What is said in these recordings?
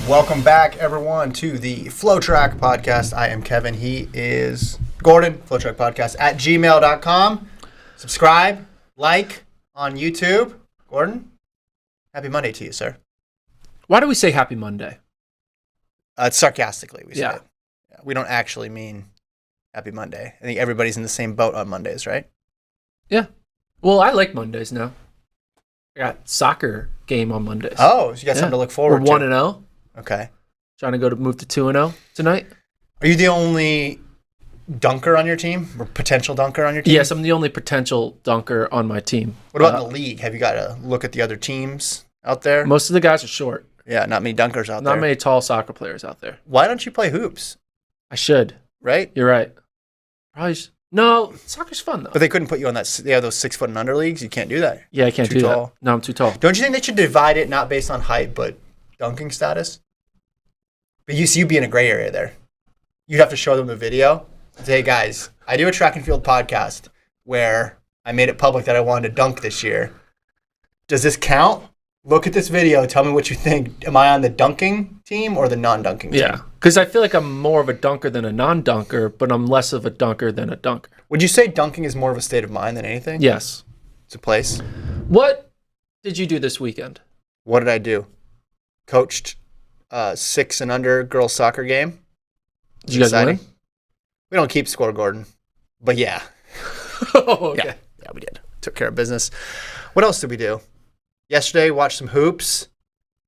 Welcome back, everyone, to the FloTrack podcast. I am Kevin. He is Gordon. FloTrack podcast at gmail.com. Subscribe, like on YouTube. Gordon, happy Monday to you, sir. Why do we say happy Monday? Sarcastically, we say Yeah. it. Yeah, we don't actually mean happy Monday. I think everybody's in the same boat on Mondays, right? Yeah. Well, I like Mondays now. I got soccer game on Mondays. Oh, so you got something to look forward We're to. 1-0. Okay. Trying to move to 2-0 tonight. Are you the only dunker on your team, or potential dunker on your team? Yes, I'm the only potential dunker on my team. What about in the league? Have you got to look at the other teams out there? Most of the guys are short. Yeah, not many dunkers out there. Not many tall soccer players out there. Why don't you play hoops? I should. Right? You're right. Probably. No, soccer's fun though. But they couldn't put you on that. They have those 6 foot and under leagues. You can't do that. Yeah, I can't Too do tall. that. No, I'm too tall. Don't you think they should divide it not based on height but dunking status? But you'd be in a gray area there. You'd have to show them the video. Say, hey guys, I do a track and field podcast where I made it public that I wanted to dunk this year. Does this count? Look at this video. Tell me what you think. Am I on the dunking team or the non-dunking team? Yeah, because I feel like I'm more of a dunker than a non-dunker, but I'm less of a dunker than a dunker. Would you say dunking is more of a state of mind than anything? Yes. It's a place. What did you do this weekend? What did I do? Coached 6 and under girls soccer game. Did you guys win? We don't keep score, Gordon. But yeah. Oh, okay. Yeah, we did. Took care of business. What else did we do? Yesterday, watched some hoops.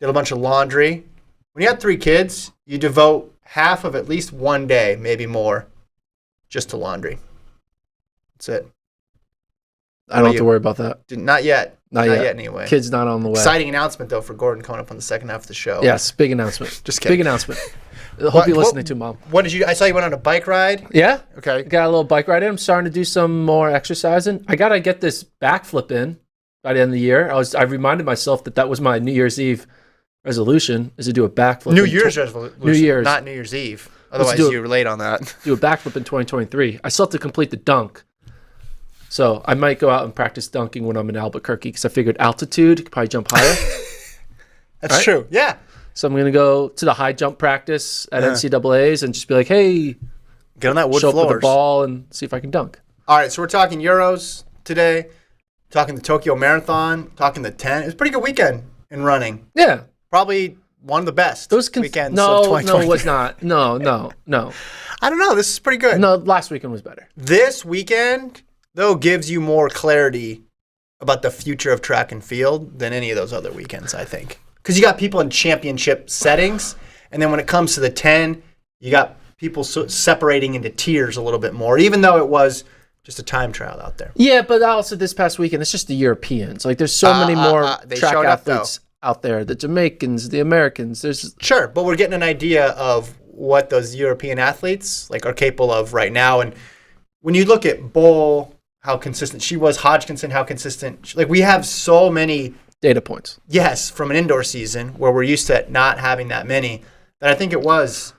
Did a bunch of laundry. When you have 3 kids, you devote half of at least one day, maybe more, just to laundry. That's it. I don't have to worry about that. Not yet. Not yet anyway. Kid's not on the way. Exciting announcement, though, for Gordon coming up on the second half of the show. Yes, big announcement. Just kidding. Big announcement. Hope you're listening to, Mom. What did you? I saw you went on a bike ride. Yeah. Okay. Got a little bike ride in. I'm starting to do some more exercising. I got to get this backflip in by the end of the year. I reminded myself that was my New Year's Eve resolution, is to do a backflip. New Year's resolution. New Year's. Not New Year's Eve. Otherwise, you were late on that. Do a backflip in 2023. I still have to complete the dunk. So I might go out and practice dunking when I'm in Albuquerque because I figured altitude, could probably jump higher. That's true. Yeah. So I'm going to go to the high jump practice at NCAA's and just be like, hey, get on that wood show floors. up with a ball and see if I can dunk. All right, so we're talking Euros today, talking the Tokyo Marathon, talking the 10. It was a pretty good weekend in running. Yeah. Probably one of the best weekends of No, 2020. it was not. No. I don't know. This is pretty good. No, last weekend was better. This weekend, though, gives you more clarity about the future of track and field than any of those other weekends, I think. Because you got people in championship settings, and then when it comes to the 10, you got people separating into tiers a little bit more, even though it was just a time trial out there. Yeah, but also this past weekend, it's just the Europeans. Like, there's so many more track athletes out there. The Jamaicans, the Americans. Sure, but we're getting an idea of what those European athletes are capable of right now. And when you look at Bol, how consistent she was, Hodgkinson, how consistent. We have so many data points. Yes, from an indoor season where we're used to not having that many, that I think it was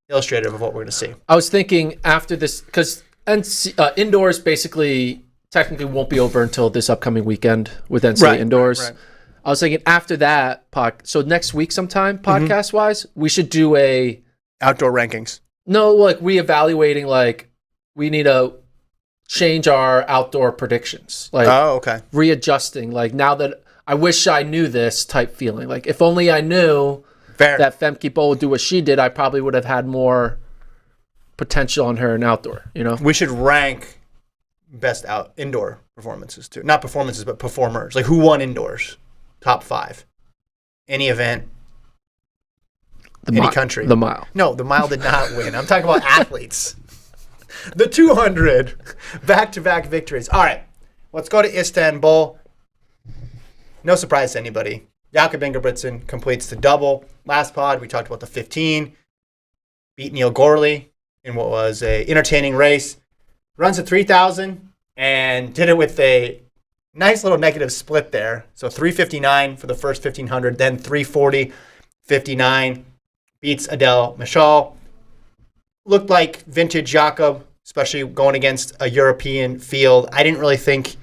illustrative of what we're going to see. I was thinking after this, because indoors basically technically won't be over until this upcoming weekend with NCAA indoors. Right. I was thinking after that, so next week sometime, podcast-wise, we should do a... Outdoor rankings. No, reevaluating, we need to change our outdoor predictions. Okay. Readjusting, now that I wish I knew this type feeling. If only I knew that Femke Bol would do what she did, I probably would have had more potential on her in outdoor, We should rank best indoor performances too. Not performances, but performers. Who won indoors? Top 5. Any event. Any country. The mile. No, the mile did not win. I'm talking about athletes. The 200. Back-to-back victories. All right. Let's go to Istanbul. No surprise to anybody. Jakob Ingebrigtsen completes the double. Last pod, we talked about the 15. Beat Neil Gorley in what was a entertaining race. Runs a 3,000 and did it with a nice little negative split there. So 3:59 for the first 1,500, then 3:40.59. Beats Adel Mashal. Looked like vintage Jakob, especially going against a European field. I didn't really think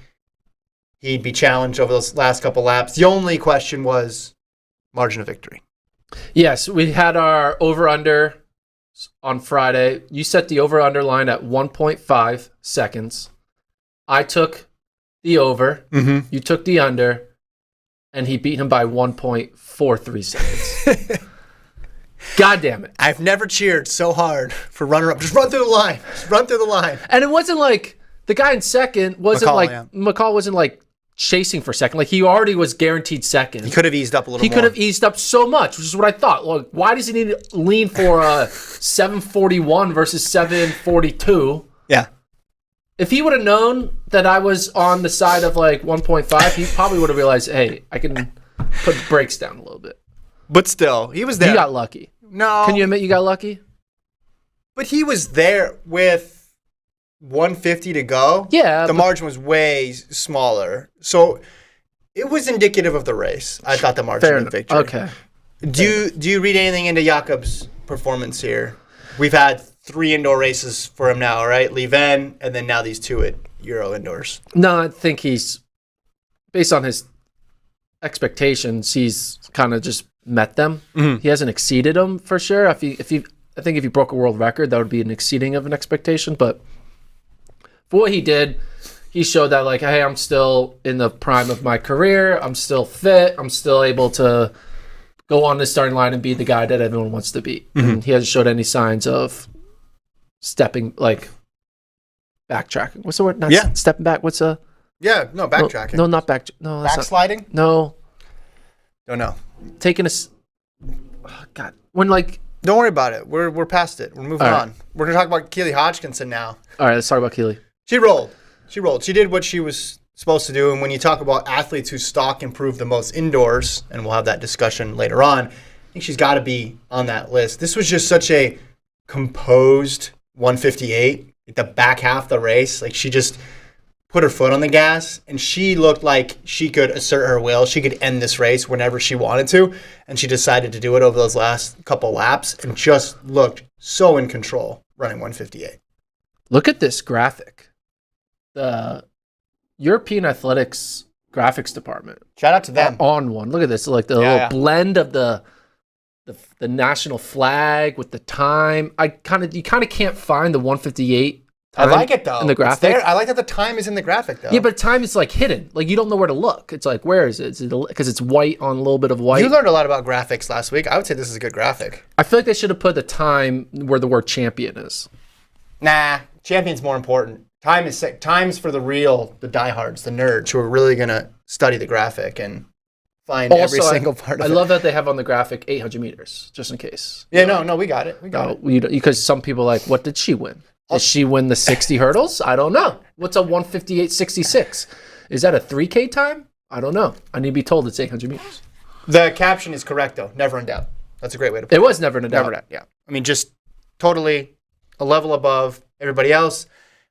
he'd be challenged over those last couple laps. The only question was margin of victory. Yes, we had our over-under on Friday. You set the over-under line at 1.5 seconds. I took the over. Mm-hmm. You took the under. And he beat him by 1.43 seconds. God damn it. I've never cheered so hard for runner-up. Just run through the line. Just run through the line. And it wasn't like the guy in second wasn't McCall wasn't like chasing for second. Like he already was guaranteed second. He could have eased up a little more. He could have eased up so much, which is what I thought. Like, why does he need to lean for a 741 versus 742? Yeah. If he would have known that I was on the side of like 1.5, he probably would have realized, hey, I can put the brakes down a little bit. But still, he was there. You got lucky. No. Can you admit you got lucky? But he was there with 150 to go. Yeah. The margin was way smaller. So it was indicative of the race. I thought the margin of victory. Okay. Do you read anything into Jakob's performance here? We've had 3 indoor races for him now, right? Leven, and then now these 2 at Euro indoors. No, I think he's, based on his expectations, he's kind of just met them. Mm-hmm. He hasn't exceeded them for sure. I think if he broke a world record, that would be an exceeding of an expectation. But for what he did, he showed that like, hey, I'm still in the prime of my career. I'm still fit. I'm still able to go on the starting line and be the guy that everyone wants to be. Mm-hmm. And he hasn't showed any signs of stepping, like backtracking. What's the word? Not stepping back. What's a? Yeah, no, backtracking. No, not back. No, that's backsliding. No. Don't know. Taking a. Oh, God, when like. Don't worry about it. We're past it. We're moving All right. on. We're gonna talk about Keely Hodgkinson now. All right, let's talk about Keely. She rolled. She did what she was supposed to do. And when you talk about athletes whose stock improved the most indoors, and we'll have that discussion later on, I think she's got to be on that list. This was just such a composed 158 at the back half of the race. Like she just put her foot on the gas, and she looked like she could assert her will. She could end this race whenever she wanted to, and she decided to do it over those last couple laps and just looked so in control running 158. Look at this graphic. The European Athletics graphics department. Shout out to them. On one. Look at this. Like the little blend of the national flag with the time. You kind of can't find the 158 I like it though. In the graphic. I like that the time is in the graphic though. Yeah, but time is like hidden. Like you don't know where to look. It's like, where is it? Because it's white on a little bit of white. You learned a lot about graphics last week. I would say this is a good graphic. I feel like they should have put the time where the word champion is. Nah, champion's more important. Time's for the diehards, the nerds who are really gonna study the graphic and find every single part of it. I love that they have on the graphic 800 meters, just in case. Yeah, no, we got it. We got it. Because some people are like, what did she win? Did she win the 60 hurdles? I don't know. What's a 158.66? Is that a 3K time? I don't know. I need to be told it's 800 meters. The caption is correct though. Never in doubt. That's a great way to put it. It was never in doubt. Never in doubt. Yeah. I mean, just totally a level above everybody else.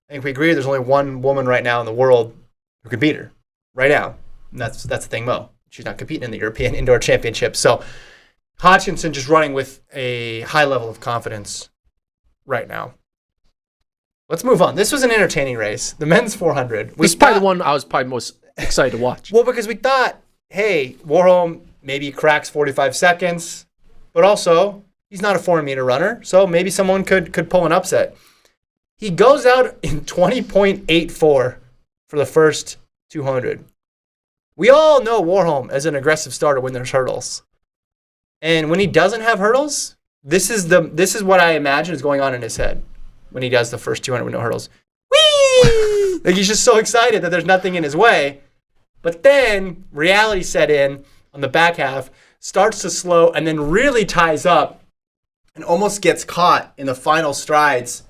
I think we agree there's only one woman right now in the world who can beat her right now. And that's the thing, Mo. She's not competing in the European Indoor Championship. So Hodgkinson just running with a high level of confidence right now. Let's move on. This was an entertaining race. The men's 400. This is probably the one I was probably most excited to watch. Well, because we thought, hey, Warholm maybe cracks 45 seconds, but also he's not a 400-meter runner, so maybe someone could pull an upset. He goes out in 20.84 for the first 200. We all know Warholm as an aggressive starter when there's hurdles. And when he doesn't have hurdles, this is what I imagine is going on in his head when he does the first 200 with no hurdles. Whee! Like he's just so excited that there's nothing in his way. But then reality set in on the back half, starts to slow, and then really ties up and almost gets caught in the final strides.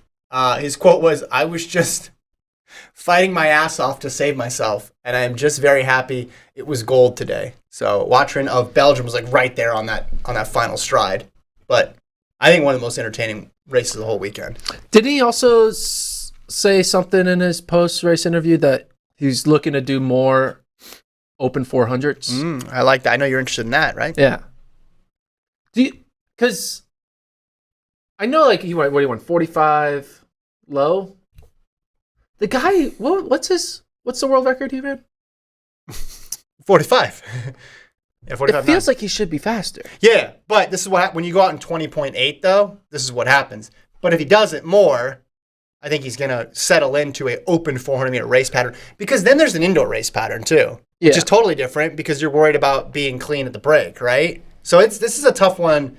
His quote was, "I was just fighting my ass off to save myself, and I am just very happy it was gold today." So Watrin of Belgium was like right there on that final stride. But I think one of the most entertaining races of the whole weekend. Did he also say something in his post-race interview that he's looking to do more open 400s? I like that. I know you're interested in that, right? Yeah. Because I know like he went 45 low. The guy, what's the world record he ran? 45. Yeah, It feels like he should be faster. Yeah, but this is what when you go out in 20.8 though. This is what happens. But if he does it more, I think he's going to settle into a open 400-meter race pattern because then there's an indoor race pattern too, which is totally different because you're worried about being clean at the break, right? So this is a tough one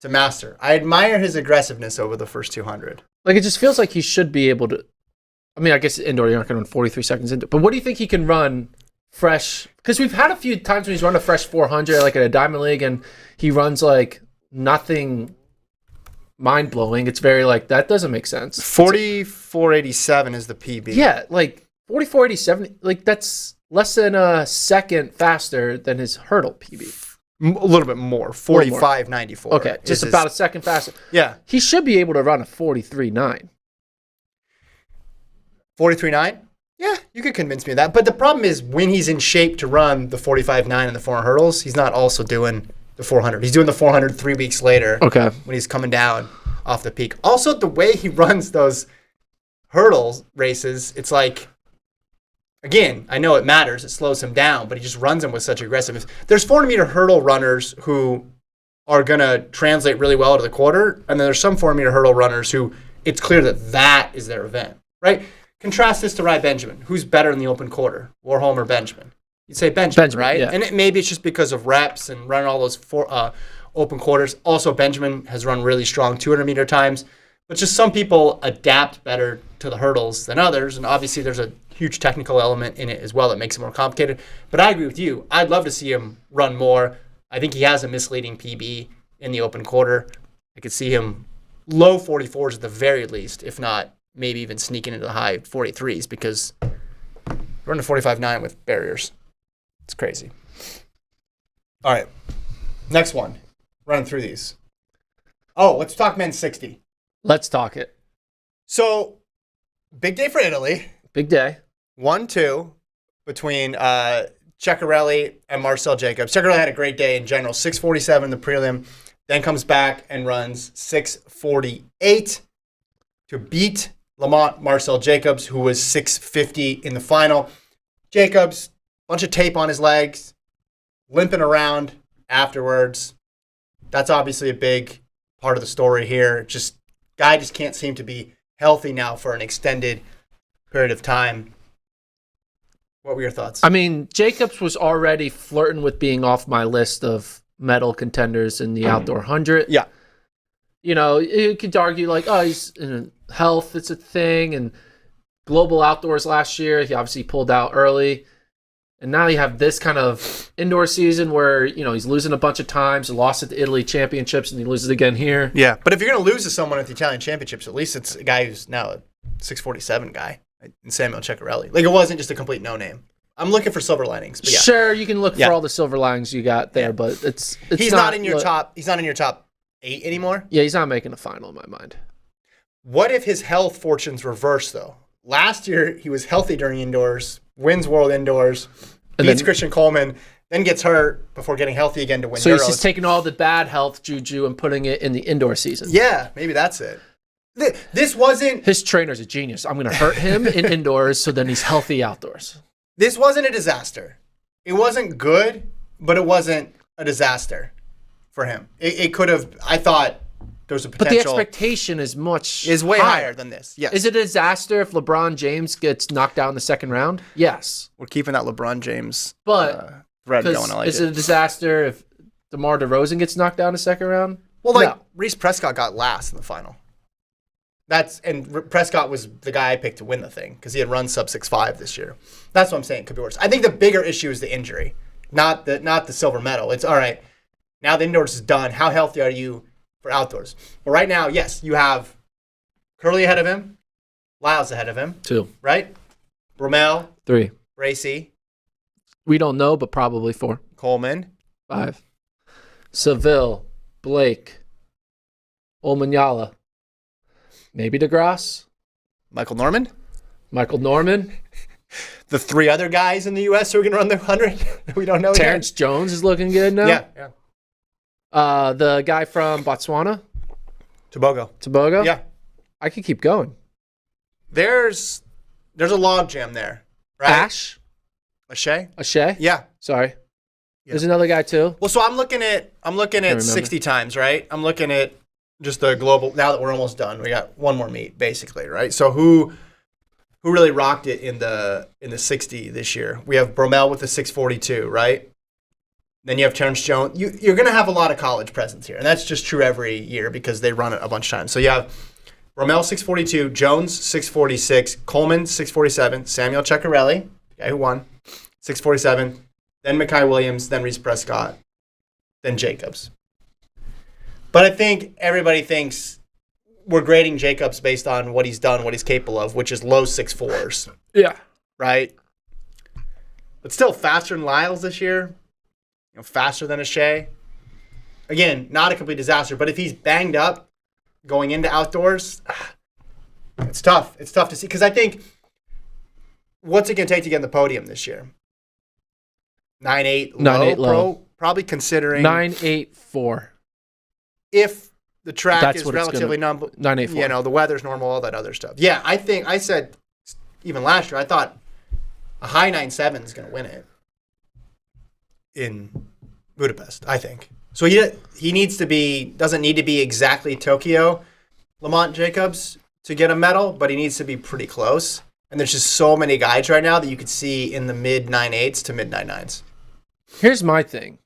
to master. I admire his aggressiveness over the first 200. Like, it just feels like he should be able to. I mean, I guess indoor, you're not going to run 43 seconds into. But what do you think he can run fresh? Because we've had a few times when he's run a fresh 400, like at a Diamond League, and he runs like nothing mind-blowing. It's very like, that doesn't make sense. 44.87 is the PB. Yeah, like 44.87, like that's less than a second faster than his hurdle PB. A little bit more, 45.94. Okay, just about a second faster. Yeah. He should be able to run a 43.9. 43.9? Yeah, you could convince me of that. But the problem is when he's in shape to run the 45.9 and the 400 hurdles, he's not also doing the 400. He's doing the 400 3 weeks later when he's coming down off the peak. Also, the way he runs those hurdles races, it's like, again, I know it matters. It slows him down, but he just runs them with such aggressiveness. There's 400-meter hurdle runners who are going to translate really well to the quarter, and then there's some 400-meter hurdle runners who it's clear that is their event, right? Contrast this to Rai Benjamin. Who's better in the open quarter, Warholm or Benjamin? You'd say Benjamin, right? Yeah. And maybe it's just because of reps and running all those open quarters. Also, Benjamin has run really strong 200-meter times, but just some people adapt better to the hurdles than others, and obviously there's a huge technical element in it as well that makes it more complicated. But I agree with you. I'd love to see him run more. I think he has a misleading PB in the open quarter. I could see him low 44s at the very least, if not maybe even sneaking into the high 43s because running a 45.9 with barriers. It's crazy. All right. Next one. Running through these. Oh, let's talk men's 60. Let's talk it. So, big day for Italy. Big day. 1-2 between Ceccarelli and Marcel Jacobs. Ceccarelli had a great day in general. 6:47 in the prelim. Then comes back and runs 6:48 to beat Lamont Marcel Jacobs, who was 6:50 in the final. Jacobs, bunch of tape on his legs, limping around afterwards. That's obviously a big part of the story here. Guy just can't seem to be healthy now for an extended period of time. What were your thoughts? I mean, Jacobs was already flirting with being off my list of medal contenders in the outdoor 100. Yeah. You know, you could argue like, oh, he's in health, it's a thing, and global outdoors last year, he obviously pulled out early. And now you have this kind of indoor season where, you know, he's losing a bunch of times, lost at the Italy Championships, and he loses again here. Yeah, but if you're going to lose to someone at the Italian Championships, at least it's a guy who's now a 6:47 guy, in Samuel Ceccarelli. Like, it wasn't just a complete no-name. I'm looking for silver linings. But yeah. Sure, you can look for all the silver linings you got there, but it's he's not in your top. He's not in your top 8 anymore. Yeah, he's not making a final in my mind. What if his health fortunes reverse though? Last year he was healthy during indoors, wins World Indoors, beats Christian Coleman, then gets hurt before getting healthy again to win Euros. So he's just taking all the bad health juju and putting it in the indoor season. Yeah, maybe that's it. This wasn't... His trainer's a genius. I'm going to hurt him in indoors so then he's healthy outdoors. This wasn't a disaster. It wasn't good, but it wasn't a disaster for him. It could have... I thought there was a potential... But the expectation is way higher than this. Yes. Is it a disaster if LeBron James gets knocked out in the second round? Yes. We're keeping that LeBron James thread going. I like is it a disaster if DeMar DeRozan gets knocked out in the second round? Well, no. Reese Prescott got last in the final. Prescott was the guy I picked to win the thing because he had run sub 6.5 this year. That's what I'm saying. It could be worse. I think the bigger issue is the injury, not the silver medal. It's all right. Now the indoors is done. How healthy are you for outdoors? Well, right now, yes, you have Curly ahead of him, Lyles ahead of him. 2. Right? Bromell. 3. Racy. We don't know, but probably 4. Coleman. 5. Seville. Blake. Olmanyala. Maybe DeGrasse. Michael Norman. The 3 other guys in the U.S. who are going to run the 100 we don't know Terrence yet. Jones is looking good now. Yeah. The guy from Botswana. Tobago. Yeah. I could keep going. There's a log jam there, right? Ash? Ashay? Ashay? Yeah. Sorry. There's another guy too. Well, so I'm looking at 60 times, right? I'm looking at just the global. Now that we're almost done, we got one more meet basically, right? So who really rocked it in the 60 this year? We have Bromell with the 642, right? Then you have Terrence Jones. You're going to have a lot of college presence here, and that's just true every year because they run it a bunch of times. So you have Bromell 642, Jones 646, Coleman 647, Samuel Ceccarelli, the guy who won, 647, then Mekhi Williams, then Reese Prescott, then Jacobs. But I think everybody thinks we're grading Jacobs based on what he's done, what he's capable of, which is low 6.4s. Yeah. Right? But still faster than Lyles this year. Faster than a Shea. Again, not a complete disaster, but if he's banged up going into outdoors, it's tough. It's tough to see. Because I think, what's it going to take to get in the podium this year? 9.8 low. 9.8 low. Probably considering 9.84. If the track That's is what it's relatively gonna- 9.84. the weather's normal, all that other stuff. Yeah, I said even last year, I thought a high 9.7 is going to win it in Budapest, I think. So he needs to be, doesn't need to be exactly Tokyo Lamont Jacobs to get a medal, but he needs to be pretty close. And there's just so many guys right now that you could see in the mid 9.8s to mid 9.9s. Here's my thing.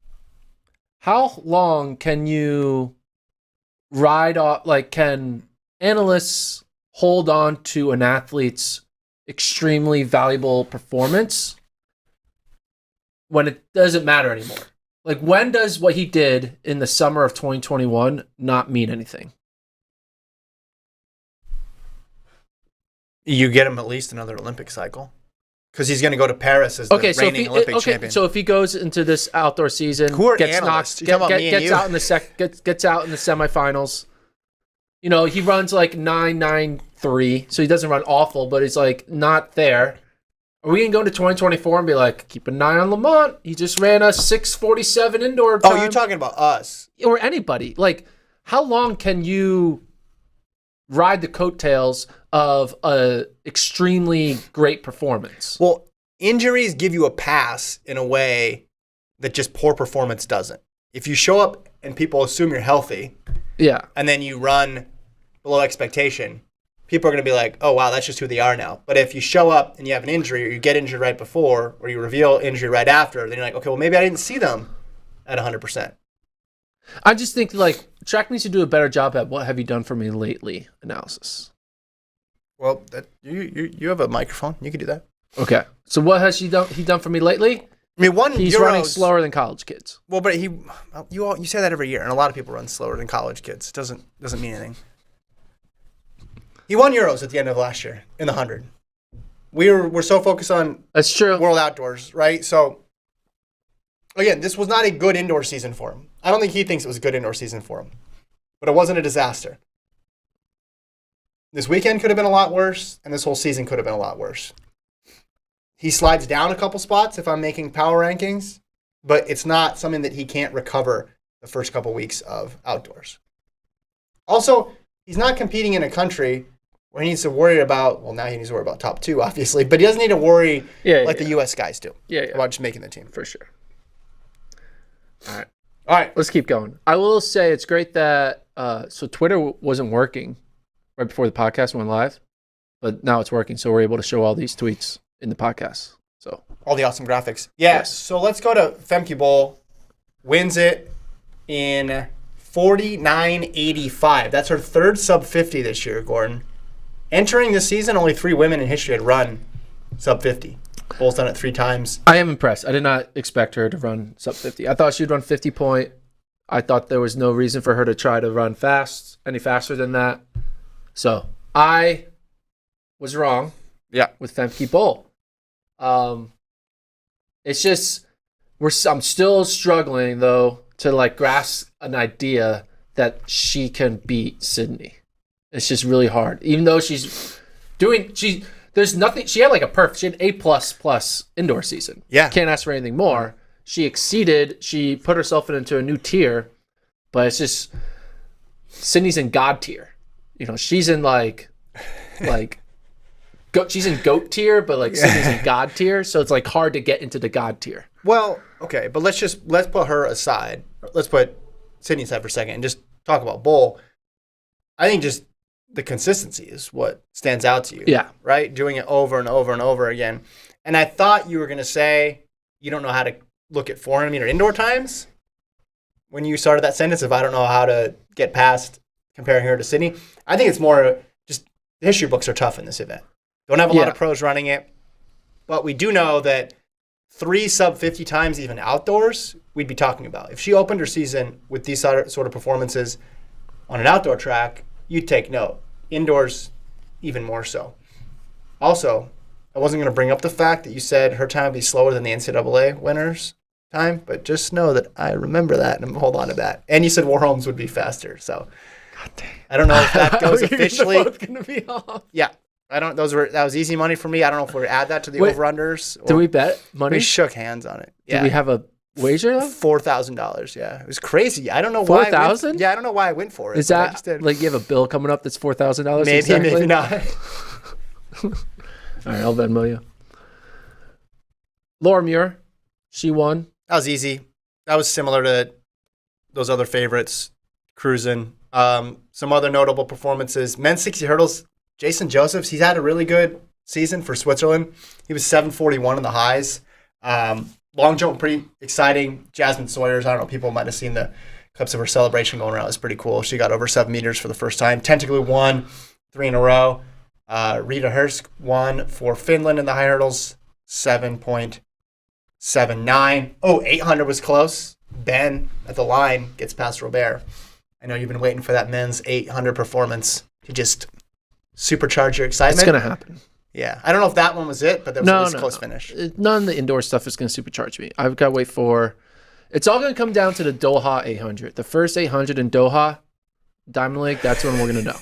How long can you ride off, can analysts hold on to an athlete's extremely valuable performance when it doesn't matter anymore? When does what he did in the summer of 2021 not mean anything? You get him at least another Olympic cycle. Because he's going to go to Paris as the reigning Olympic champion. So if he goes into this outdoor season, gets out in the semifinals, he runs 9.93, so he doesn't run awful, but he's not there. Are we going to go into 2024 and be keep an eye on Lamont? He just ran a 6:47 indoor time. Oh, you're talking about us. Or anybody. How long can you ride the coattails of a extremely great performance? Well, injuries give you a pass in a way that just poor performance doesn't. If you show up and people assume you're healthy, and then you run below expectation, people are going to be like, oh, wow, that's just who they are now. But if you show up and you have an injury or you get injured right before or you reveal injury right after, then you're like, okay, well, maybe I didn't see them at 100%. I just think track needs to do a better job at what have you done for me lately analysis. Well, you have a microphone. You can do that. Okay. So what has he done for me lately? I mean, he's running slower than college kids. Well, but you say that every year, and a lot of people run slower than college kids. Doesn't mean anything. He won Euros at the end of last year in the 100. We're so focused on that's true World Outdoors, right? So again, this was not a good indoor season for him. I don't think he thinks it was a good indoor season for him, but it wasn't a disaster. This weekend could have been a lot worse, and this whole season could have been a lot worse. He slides down a couple spots if I'm making power rankings, but it's not something that he can't recover the first couple weeks of outdoors. Also, he's not competing in a country where he needs to worry about, well, now he needs to worry about top 2, obviously, but he doesn't need to worry the U.S. guys do about just making the team. For sure. All right. Let's keep going. I will say it's great that so Twitter wasn't working right before the podcast went live, but now it's working, so we're able to show all these tweets in the podcast. So all the awesome graphics. Yeah, yes. So let's go to Femke Bol. Wins it in 49.85. That's her third sub 50 this year, Gordon. Entering this season, only 3 women in history had run sub 50. Bol's done it 3 times. I am impressed. I did not expect her to run sub 50. I thought she'd run 50 point. I thought there was no reason for her to try to run any faster than that. So I was wrong. Yeah, with Femke Bol. It's just I'm still struggling though to grasp an idea that she can beat Sydney. It's just really hard, even though there's nothing. She had she had A++ indoor season. Yeah, can't ask for anything more. She exceeded. She put herself into a new tier, but it's just Sydney's in God tier. She's in she's in GOAT tier, but like Sydney's in God tier, so it's like hard to get into the God tier. Well, okay, but let's put her aside. Let's put Sydney aside for a second and just talk about Bol. I think just the consistency is what stands out to you. Yeah. Right? Doing it over and over and over again. And I thought you were going to say you don't know how to look at 400 meter indoor times when you started that sentence. If I don't know how to get past comparing her to Sydney, I think it's more just the history books are tough in this event. Don't have a lot of pros running it, but we do know that 3 sub 50 times even outdoors, we'd be talking about. If she opened her season with these sort of performances on an outdoor track, you'd take note. Indoors, even more so. Also, I wasn't going to bring up the fact that you said her time would be slower than the NCAA winners' time, but just know that I remember that and hold on to that. And you said Warholm's would be faster, so God dang. I don't know if that goes officially. Both gonna be off. Yeah, I don't. That was easy money for me. I don't know if we're add that to the over-unders. Did we bet money? We shook hands on it. Yeah. Did we have a wager? $4,000. Yeah, it was crazy. I don't know why. $4,000? Yeah, I don't know why I went for it. Is that like you have a bill coming up that's $4,000? Maybe, exactly? maybe not. All right, I'll Venmo you. Laura Muir, she won. That was easy. That was similar to those other favorites, cruising. Some other notable performances. Men's 60 hurdles, Jason Josephs, he's had a really good season for Switzerland. He was 741 in the highs. Long jump, pretty exciting. Jasmine Sawyers, I don't know, people might have seen the clips of her celebration going around. It was pretty cool. She got over 7 meters for the first time. Tentacles won 3 in a row. Rita Hursk won for Finland in the high hurdles, 7.79. Oh, 800 was close. Ben at the line gets past Robert. I know you've been waiting for that men's 800 performance to just supercharge your excitement. It's going to happen. Yeah. I don't know if that one was it, but there was a close finish. None of the indoor stuff is going to supercharge me. I've got to wait for... It's all going to come down to the Doha 800. The first 800 in Doha, Diamond League, that's when we're going to know.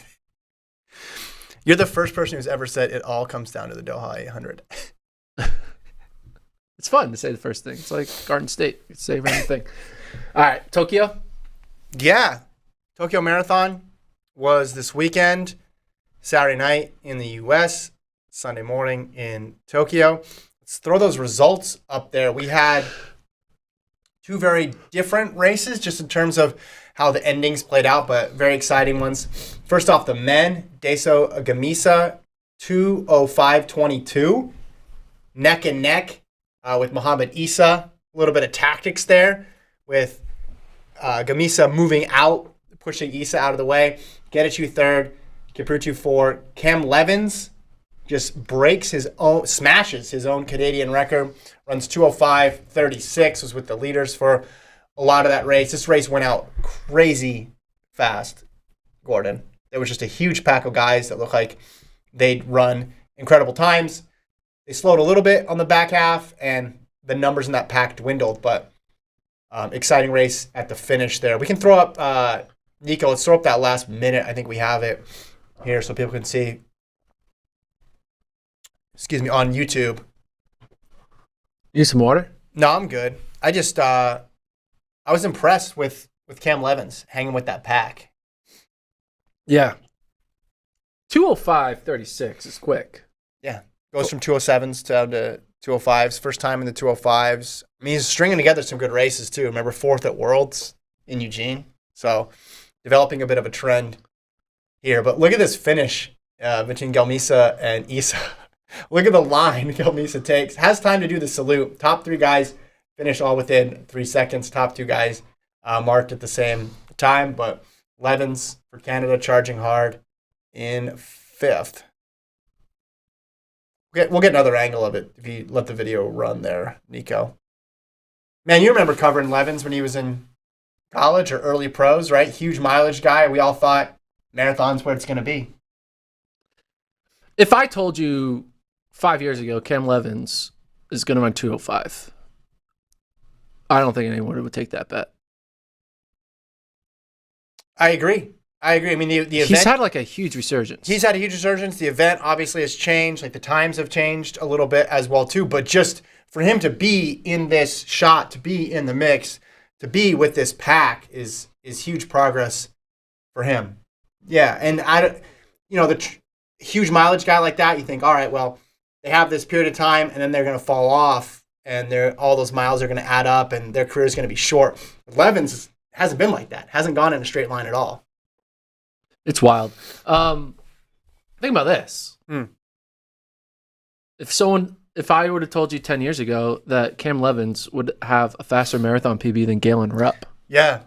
You're the first person who's ever said it all comes down to the Doha 800. It's fun to say the first thing. It's like Garden State. You say random thing. All right, Tokyo? Yeah. Tokyo Marathon was this weekend, Saturday night in the U.S., Sunday morning in Tokyo. Let's throw those results up there. We had 2 very different races just in terms of how the endings played out, but very exciting ones. First off, the men, Daiso Agamisa, 2:05.22, neck and neck with Muhammad Isa. A little bit of tactics there with Gamisa moving out, pushing Isa out of the way. Getachew third, Kiprutu fourth. Cam Levins just smashes his own Canadian record, runs 2:05.36, was with the leaders for a lot of that race. This race went out crazy fast, Gordon. There was just a huge pack of guys that looked like they'd run incredible times. They slowed a little bit on the back half, and the numbers in that pack dwindled, but exciting race at the finish there. We can throw up, Nico, let's throw up that last minute. I think we have it here so people can see. Excuse me, on YouTube. You need some water? No, I'm good. I just, I was impressed with Cam Levins hanging with that pack. Yeah. 2:05.36 is quick. Yeah. Goes from 2:07s down to 2:05s. First time in the 2:05s. I mean, he's stringing together some good races, too. Remember, 4th at Worlds in Eugene. So, developing a bit of a trend here. But look at this finish between Gelmisa and Isa. Look at the line Gelmisa takes. Has time to do the salute. Top 3 guys finish all within 3 seconds. Top 2 guys marked at the same time. But Levins for Canada charging hard in 5th. We'll get another angle of it if you let the video run there, Nico. Man, you remember covering Levins when he was in college or early pros, right? Huge mileage guy. We all thought marathon's where it's going to be. If I told you 5 years ago Cam Levins is going to run 2:05, I don't think anyone would take that bet. I agree. I mean, the event... He's had like a huge resurgence. He's had a huge resurgence. The event obviously has changed. Like the times have changed a little bit as well too. But just for him to be in this shot, to be in the mix, to be with this pack is huge progress for him. Yeah, and huge mileage guy like that, you think, all right, well, they have this period of time and then they're going to fall off and all those miles are going to add up and their career is going to be short. Levens hasn't been like that. Hasn't gone in a straight line at all. It's wild. Think about this. If I would have told you 10 years ago that Cam Levens would have a faster marathon PB than Galen Rupp. Yeah.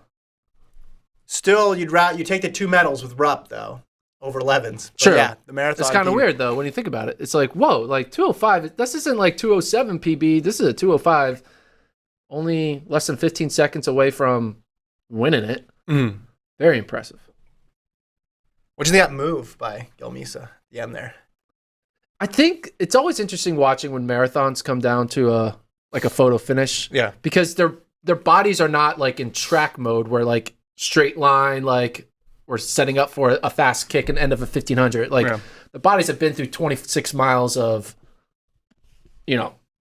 Still, you'd take the 2 medals with Rupp, though, over Levens. But sure. Yeah, the marathon. It's kind of weird, though, when you think about it. It's like, whoa, like 205. This isn't like 207 PB. This is a 205. Only less than 15 seconds away from winning it. Very impressive. What do you think of that move by Gelmisa? The end there. I think it's always interesting watching when marathons come down to a photo finish. Yeah. Because their bodies are not like in track mode where like straight line, like we're setting up for a fast kick and end of a 1500. Like the bodies have been through 26 miles of,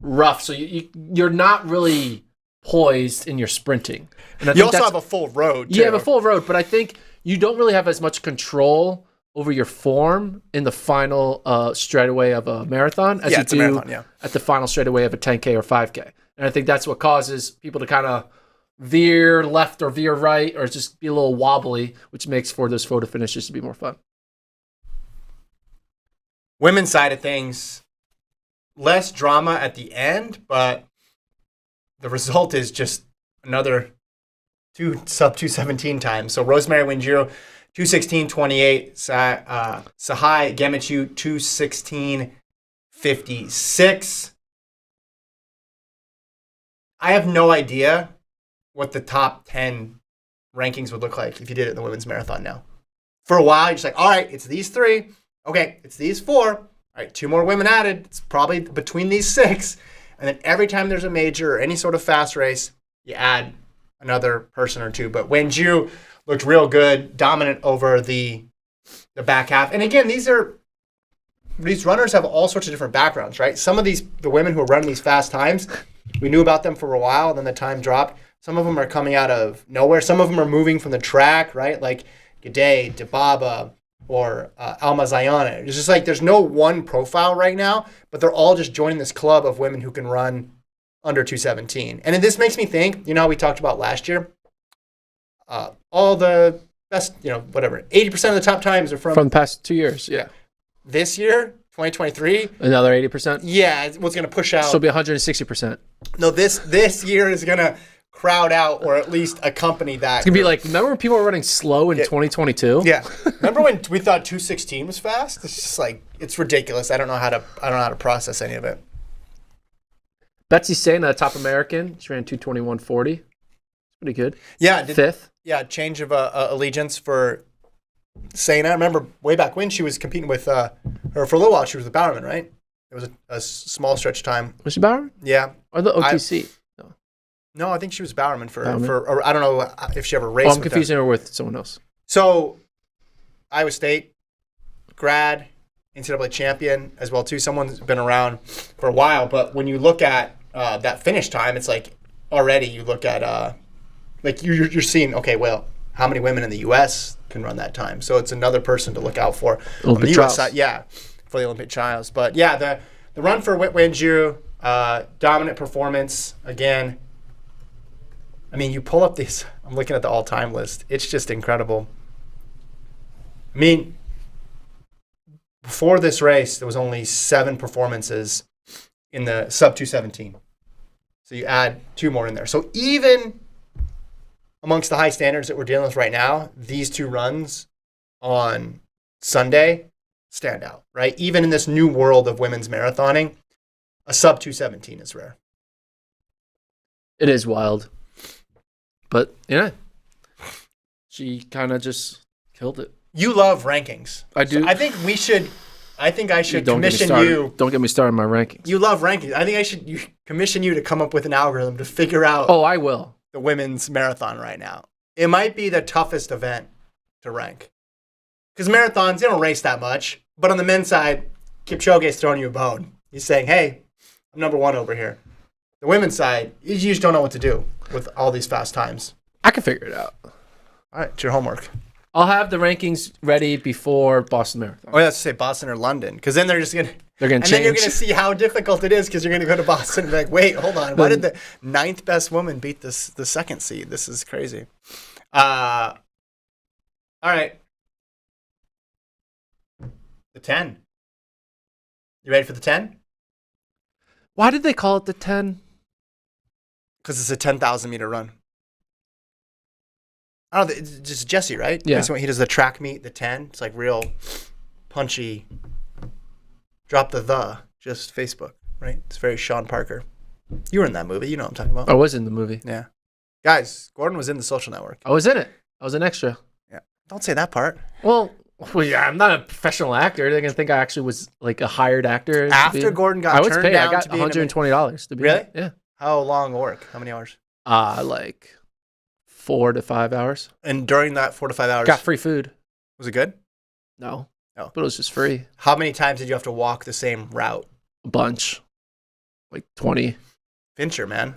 rough. So you're not really poised in your sprinting. And you also have a full road, too. You have a full road, but I think you don't really have as much control over your form in the final straightaway of a marathon as you do at the final straightaway of a 10K or 5K. And I think that's what causes people to kind of veer left or veer right or just be a little wobbly, which makes for those photo finishes to be more fun. Women's side of things, less drama at the end, but the result is just another sub 217 times. So Rosemary Winjiro, 2:16.28. Sahai Gemichu, 2:16.56. I have no idea what the top 10 rankings would look like if you did it in the women's marathon now. For a while, you're just like, all right, it's these 3. Okay, it's these 4. All right, 2 more women added. It's probably between these 6. And then every time there's a major or any sort of fast race, you add another person or 2. But Wenju looked real good, dominant over the back half. And again, these runners have all sorts of different backgrounds, right? Some of the women who are running these fast times, we knew about them for a while, and then the time dropped. Some of them are coming out of nowhere. Some of them are moving from the track, right? Like Gade, Dibaba, or Alma Zayana. It's just like there's no one profile right now, but they're all just joining this club of women who can run under 217. And this makes me think, how we talked about last year? All the best, 80% of the top times are from the past 2 years. Yeah. This year, 2023. Another 80%? Yeah, it was going to push out. So it'll be 160%. No, this year is going to crowd out or at least accompany that. It's going to be like, remember when people were running slow in 2022? Yeah. Remember when we thought 216 was fast? It's just like, it's ridiculous. I don't know how to process any of it. Betsy Sena, top American. She ran 221.40. It's pretty good. Yeah. 5th. Yeah, change of allegiance for Sena. I remember way back when she was competing with her for a little while. She was with Bowerman, right? It was a small stretch of time. Was she Bowerman? Yeah. Or the OTC? No, I think she was Bowerman for or I don't know if she ever raced. Oh, I'm confusing her with someone else. So, Iowa State grad, NCAA champion as well too. Someone's been around for a while, but when you look at that finish time, it's like already you look at like you're seeing, okay, well, how many women in the U.S. can run that time? So it's another person to look out for. Olympic trials. side, yeah, for the Olympic trials. But yeah, the run for Wenju, dominant performance again. I mean, you pull up these. I'm looking at the all-time list. It's just incredible. I mean, before this race, there was only 7 performances in the sub 217. So you add 2 more in there. So even amongst the high standards that we're dealing with right now, these 2 runs on Sunday stand out, right? Even in this new world of women's marathoning, a sub 217 is rare. It is wild. But, yeah, she kind of just killed it. You love rankings. I do. So I think I should commission you. Don't get me started on my rankings. You love rankings. I think I should commission you to come up with an algorithm to figure out. Oh, I will. The women's marathon right now. It might be the toughest event to rank. Because marathons, they don't race that much. But on the men's side, Kipchoge's throwing you a bone. He's saying, hey, I'm number 1 over here. The women's side, you just don't know what to do with all these fast times. I can figure it out. All right, it's your homework. I'll have the rankings ready before Boston Marathon. Oh, yeah, let's say Boston or London, because then they're just gonna. They're gonna and change. then you're gonna see how difficult it is, because you're gonna go to Boston and be like, wait, hold on, why did the 9th best woman beat the second seed? This is crazy. All right, the 10. You ready for the 10? Why did they call it the 10? Because it's a 10,000 meter run. I don't know, it's just Jesse, right? Yeah. He does the track meet, the 10. It's like real punchy. Drop the just Facebook, right? It's very Sean Parker. You were in that movie. You know what I'm talking about. I was in the movie. Yeah. Guys, Gordon was in The Social Network. I was in it. I was an extra. Yeah. Don't say that part. Well, yeah, I'm not a professional actor. They're gonna think I actually was like a hired actor. After Gordon got turned down, I got $120 to be. Really? Yeah. How long work? How many hours? Like 4 to 5 hours. And during that 4 to 5 hours, Got free food. was it good? No. Oh. But it was just free. How many times did you have to walk the same route? A bunch. Like 20. Fincher, man.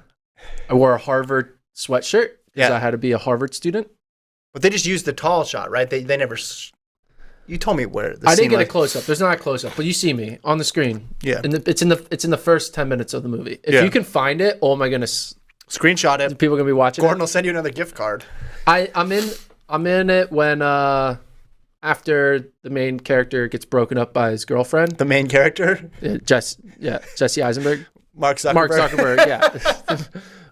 I wore a Harvard sweatshirt because Yeah. I had to be a Harvard student. But they just used the tall shot, right? They never. You told me where. I didn't get a close up. There's not a close up, but you see me on the screen. Yeah. It's in the first 10 minutes of the movie. If you can find it, oh my goodness, Screenshot it. people are gonna be watching. Gordon will send you another gift card. I'm in it when after the main character gets broken up by his girlfriend. The main character, Jesse Eisenberg. Mark Zuckerberg. Mark Zuckerberg, yeah.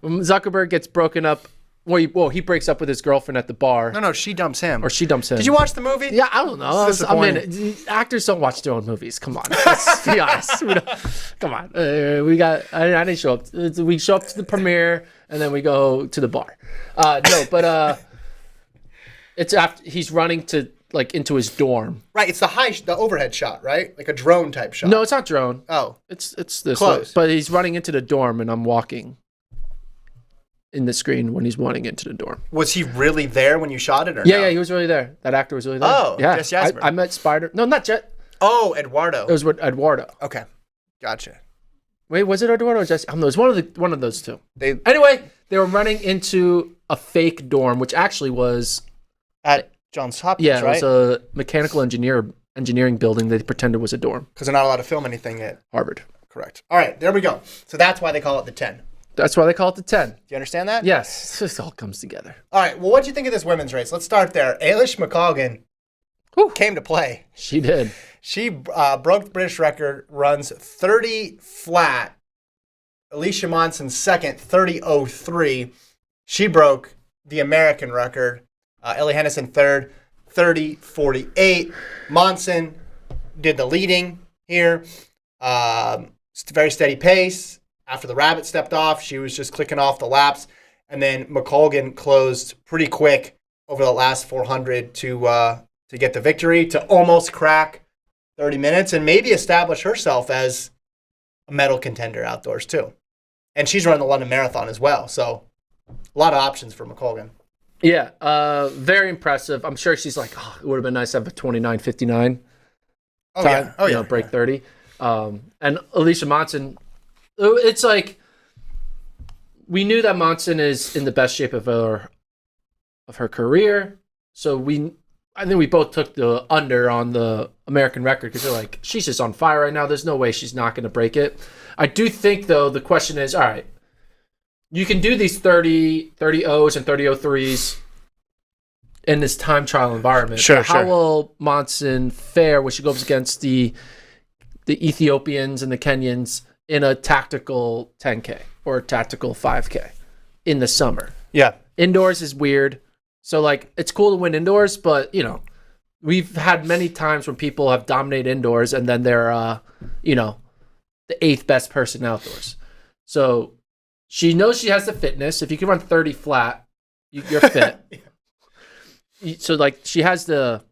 When Zuckerberg gets broken up. Well, he breaks up with his girlfriend at the bar. No, she dumps him. Or she dumps him. Did you watch the movie? Yeah, I don't know. Actors don't watch their own movies. Come on, let's be honest. Come on, I didn't show up. We show up to the premiere and then we go to the bar. It's after he's running to like into his dorm. Right, it's the overhead shot, right? Like a drone type shot. No, it's not drone. Oh, it's this. Close. But he's running into the dorm and I'm walking in the screen when he's running into the dorm. Was he really there when you shot it, or Yeah, no? yeah, he was really there. That actor was really there. Oh, yeah. Jesse Eisenberg. I met Spider. No, not Jet. Oh, Eduardo. It was with Eduardo. Okay, gotcha. Wait, was it Eduardo or Jesse? I don't know. It was one of those two. Anyway, they were running into a fake dorm, which actually was at Johns Hopkins, yeah, right? it was a mechanical engineering building they pretended was a dorm. Because they're not allowed to film anything at Harvard. Correct. All right, there we go. So that's why they call it the 10. That's why they call it the 10. Do you understand that? Yes, this all comes together. All right, well, what do you think of this women's race? Let's start there. Ailish McColgan came to play. She did. She broke the British record, runs 30 flat. Alicia Monson second, 30.03. She broke the American record. Ellie Hennison third, 30.48. Monson did the leading here. Very steady pace. After the rabbit stepped off, she was just clicking off the laps. And then McColgan closed pretty quick over the last 400 to get the victory, to almost crack 30 minutes and maybe establish herself as a medal contender outdoors too. And she's running the London Marathon as well. So a lot of options for McColgan. Yeah, very impressive. I'm sure she's like, oh, it would have been nice to have a 29:59 time, break 30. And Alicia Monson, it's like we knew that Monson is in the best shape of her career. So I think we both took the under on the American record because they're like, she's just on fire right now. There's no way she's not going to break it. I do think, though, the question is, all right, you can do these 30-0s and 30-03s in this time trial environment. Sure, How will Monson fare when she goes against the Ethiopians and the Kenyans in a tactical 10K or a tactical 5K in the summer? Yeah. Indoors is weird. So, like, it's cool to win indoors, but, you know, we've had many times when people have dominated indoors and then they're, the 8th best person outdoors. So she knows she has the fitness. If you can run 30 flat, you're fit. So, like, she has the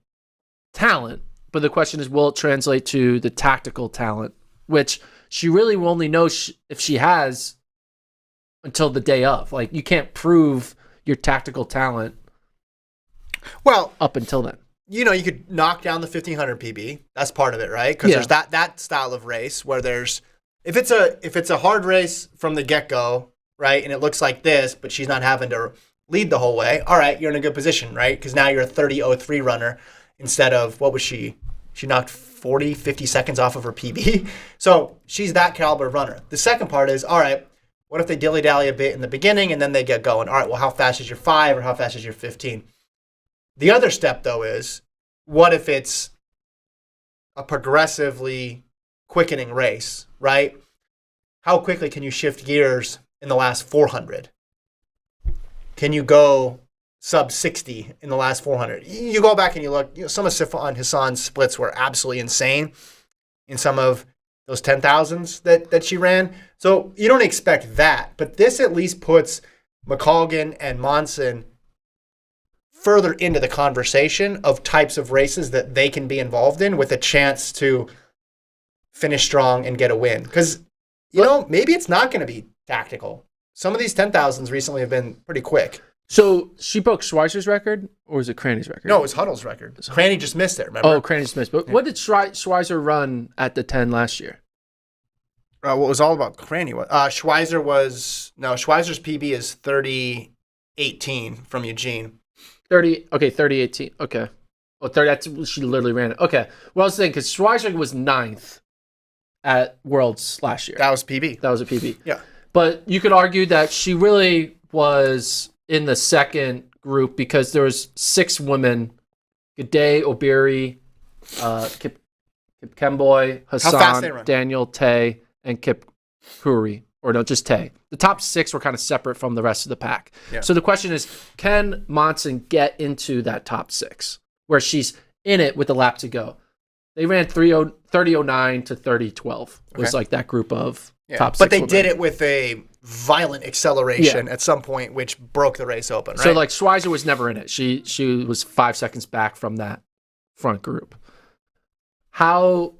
talent, but the question is, will it translate to the tactical talent, which she really will only know if she has until the day of. Like, you can't prove your tactical talent up until then. You know, you could knock down the 1500 PB. That's part of it, right? Because there's that style of race where there's if it's a hard race from the get-go, right, and it looks like this, but she's not having to lead the whole way, all right, you're in a good position, right? Because now you're a 30.03 runner instead of, what was she? She knocked 40, 50 seconds off of her PB. So she's that caliber runner. The second part is, all right, what if they dilly-dally a bit in the beginning and then they get going? All right, well, how fast is your 5 or how fast is your 15? The other step, though, is what if it's a progressively quickening race, right? How quickly can you shift gears in the last 400? Can you go sub 60 in the last 400? You go back and you look, some of Sifan Hassan's splits were absolutely insane in some of those 10,000s that she ran. So you don't expect that, but this at least puts McColgan and Monson further into the conversation of types of races that they can be involved in with a chance to finish strong and get a win. Because, maybe it's not going to be tactical. Some of these 10,000s recently have been pretty quick. So she broke Schweizer's record, or was it Cranny's record? No, it was Huddle's record. Cranny just missed it, remember? Oh, Cranny just missed. But what did Schweizer run at the 10 last year? What was all about Cranny? Schweizer's PB is 30:18 from Eugene. 30:18. Okay. Oh, 30, that's, she literally ran it. Okay. Well, I was thinking, because Schweizer was 9th at Worlds last year. That was PB. That was a PB. Yeah. But you could argue that she really was in the second group because there was 6 women: G'day, Obiri, Kip Kemboy, Hassan, Daniel, Tay, and Kip Khoury. Or no, just Tay. The top 6 were kind of separate from the rest of the pack. Yeah. So the question is, can Monson get into that top 6 where she's in it with a lap to go? They ran 30:09 to 30:12 was like that group of top 6 But they women. did it with a violent acceleration at some point, which broke the race open, right? So like Schweizer was never in it. She was 5 seconds back from that front group. I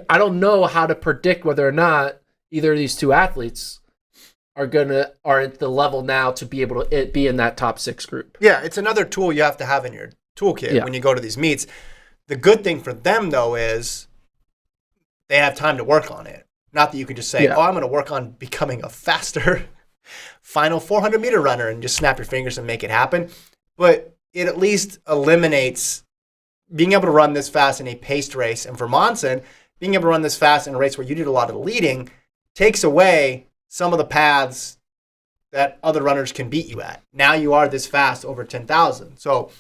don't know how to predict whether or not either of these two athletes are at the level now to be able to be in that top 6 group. Yeah, it's another tool you have to have in your toolkit when you go to these meets. The good thing for them, though, is they have time to work on it. Not that you can just say, I'm going to work on becoming a faster final 400-meter runner and just snap your fingers and make it happen. But it at least eliminates being able to run this fast in a paced race. And for Monson, being able to run this fast in a race where you did a lot of the leading takes away some of the paths that other runners can beat you at. Now you are this fast over 10,000. So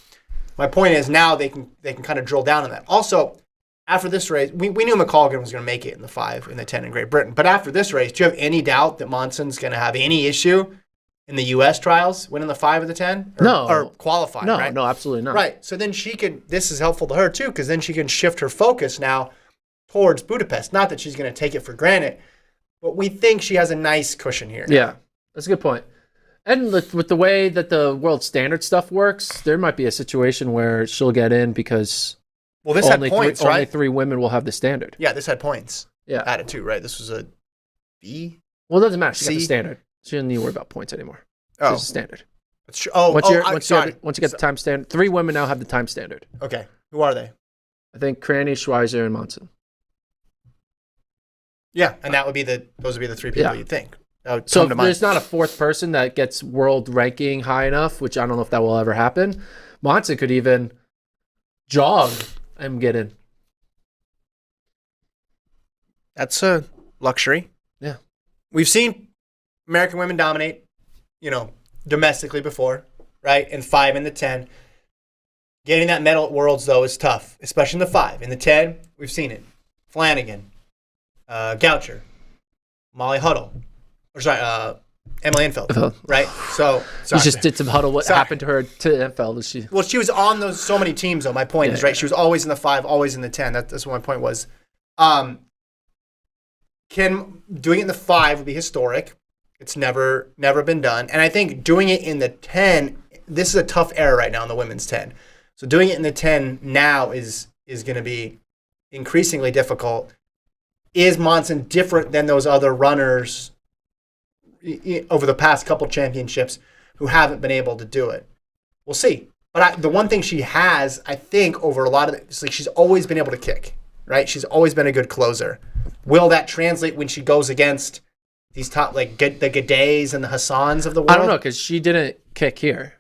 my point is now they can kind of drill down on that. Also, after this race, we knew McColgan was going to make it in the 5 and the 10 in Great Britain. But after this race, do you have any doubt that Monson's going to have any issue in the U.S. trials, winning the 5 or the 10? Or qualifying, right? No, absolutely not. Right. So then this is helpful to her too, because then she can shift her focus now towards Budapest. Not that she's going to take it for granted, but we think she has a nice cushion here. Yeah, that's a good point. And with the way that the world standard stuff works, there might be a situation where she'll get in because this had points, right? Only 3 women will have the standard. Yeah, this had points added too, right? This was a B? Well, it doesn't matter. She got the standard. She doesn't need to worry about points anymore. It's a standard. That's true. Once you get the time standard, 3 women now have the time standard. Okay. Who are they? I think Cranny, Schweizer, and Monson. Yeah, and those would be the 3 people you'd think. So if there's not a 4th person that gets world ranking high enough, which I don't know if that will ever happen, Monson could even jog and get in. That's a luxury. Yeah. We've seen American women dominate, domestically before, right? In 5 and the 10. Getting that medal at Worlds, though, is tough, especially in the 5. In the 10, we've seen it. Flanagan, Goucher, Molly Huddle. Emily Infeld, right? So, sorry. You just did some Huddle. What happened to her to Infeld? Well, she was on so many teams, though. My point is, right? She was always in the 5, always in the 10. That's what my point was. Doing it in the 5 would be historic. It's never been done. And I think doing it in the 10, this is a tough era right now in the women's 10. So doing it in the 10 now is going to be increasingly difficult. Is Monson different than those other runners over the past couple championships who haven't been able to do it? We'll see. But the one thing she has, I think, over a lot of it's like she's always been able to kick, right? She's always been a good closer. Will that translate when she goes against these top, like the G'days and the Hassans of the world? I don't know, because she didn't kick here.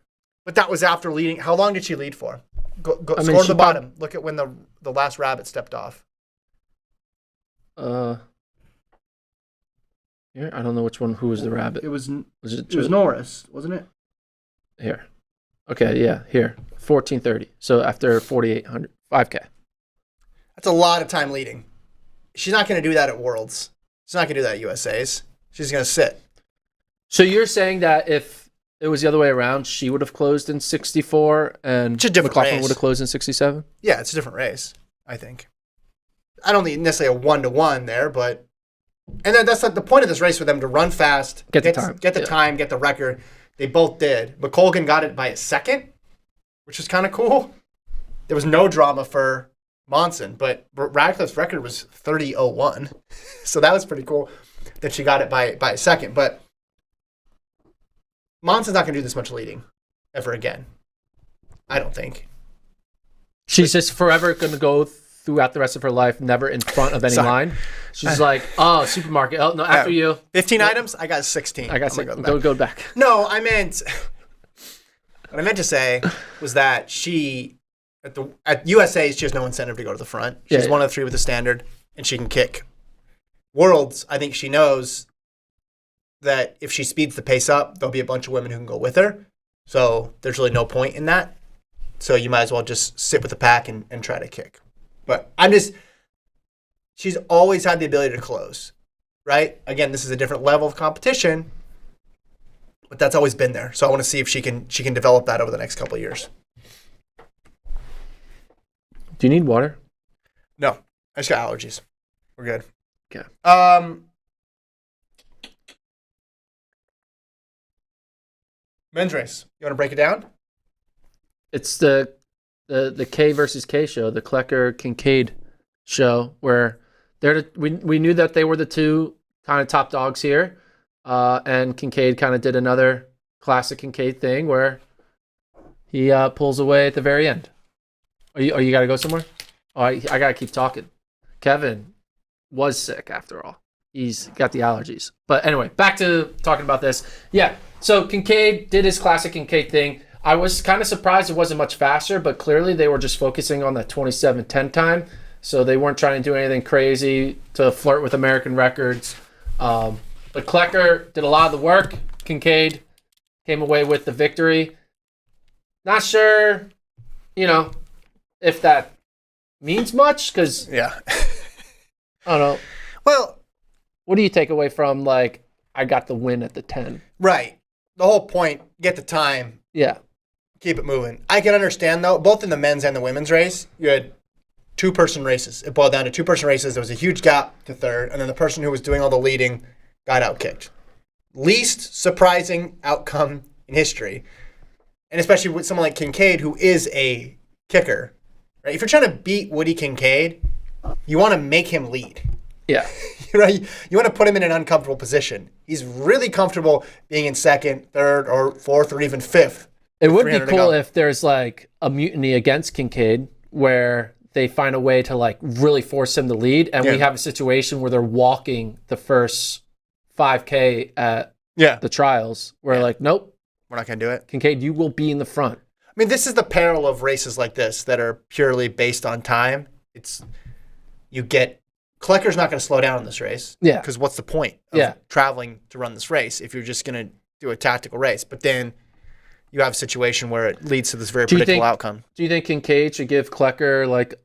But that was after leading. How long did she lead for? Go I mean, scroll to the she bottom. Look at when the last rabbit stepped off. Here, I don't know which one. Who was the rabbit? It was it was Norris, wasn't it? Here. Okay, yeah, here. 14:30. So after 4,800, 5K. That's a lot of time leading. She's not going to do that at Worlds. She's not going to do that at USA's. She's going to sit. So you're saying that if it was the other way around, she would have closed in 64 and It's a different McLaughlin race. would have closed in 67? Yeah, it's a different race, I think. I don't think necessarily a 1-to-1 there, but... And then that's like the point of this race for them to run fast, Get the time. get the record. They both did. McColgan got it by a second, which is kind of cool. There was no drama for Monson, but Radcliffe's record was 30:01, so that was pretty cool that she got it by a second. But Monson's not going to do this much leading ever again. I don't think. She's just forever going to go throughout the rest of her life, never in front of any line. She's like, oh, supermarket. Oh, no, after you. 15 items? I got 16. I got 16. Go back. No, what I meant to say was that she, at USA's, she has no incentive to go to the front. She's one of the three with the standard, and she can kick. Worlds, I think she knows that if she speeds the pace up, there'll be a bunch of women who can go with her. So there's really no point in that. So you might as well just sit with the pack and try to kick. But she's always had the ability to close, right? Again, this is a different level of competition, but that's always been there. So I want to see if she can develop that over the next couple of years. Do you need water? No, I just got allergies. We're good. Okay. Men's race. You want to break it down? It's the K versus K show, the Klecker Kincaid show, where we knew that they were the two kind of top dogs here, and Kincaid kind of did another classic Kincaid thing where he pulls away at the very end. You got to go somewhere? Oh, I got to keep talking. Kevin was sick after all. He's got the allergies. But anyway, back to talking about this. Yeah, so Kincaid did his classic Kincaid thing. I was kind of surprised it wasn't much faster, but clearly they were just focusing on that 27:10 time. So they weren't trying to do anything crazy to flirt with American records. But Klecker did a lot of the work. Kincaid came away with the victory. Not sure, if that means much, because yeah, I don't know. Well, what do you take away from, like, I got the win at the 10? Right. The whole point, get the time. Yeah. Keep it moving. I can understand, though, both in the men's and the women's race, you had two-person races. It boiled down to two-person races. There was a huge gap to third, and then the person who was doing all the leading got outkicked. Least surprising outcome in history, and especially with someone like Kincaid, who is a kicker. Right? If you're trying to beat Woody Kincaid, you want to make him lead. Yeah. Right? You want to put him in an uncomfortable position. He's really comfortable being in second, third, or fourth, or even fifth. It would be cool if there's like a mutiny against Kincaid where they find a way to like really force him to lead, and we have a situation where they're walking the first 5K at the trials where like, nope, we're not going to do it. Kincaid, you will be in the front. I mean, this is the peril of races like this that are purely based on time. Klecker's not going to slow down in this race. Yeah. Because what's the point of traveling to run this race if you're just going to do a tactical race? But then you have a situation where it leads to this very predictable outcome. Do you think Kincaid should give Klecker like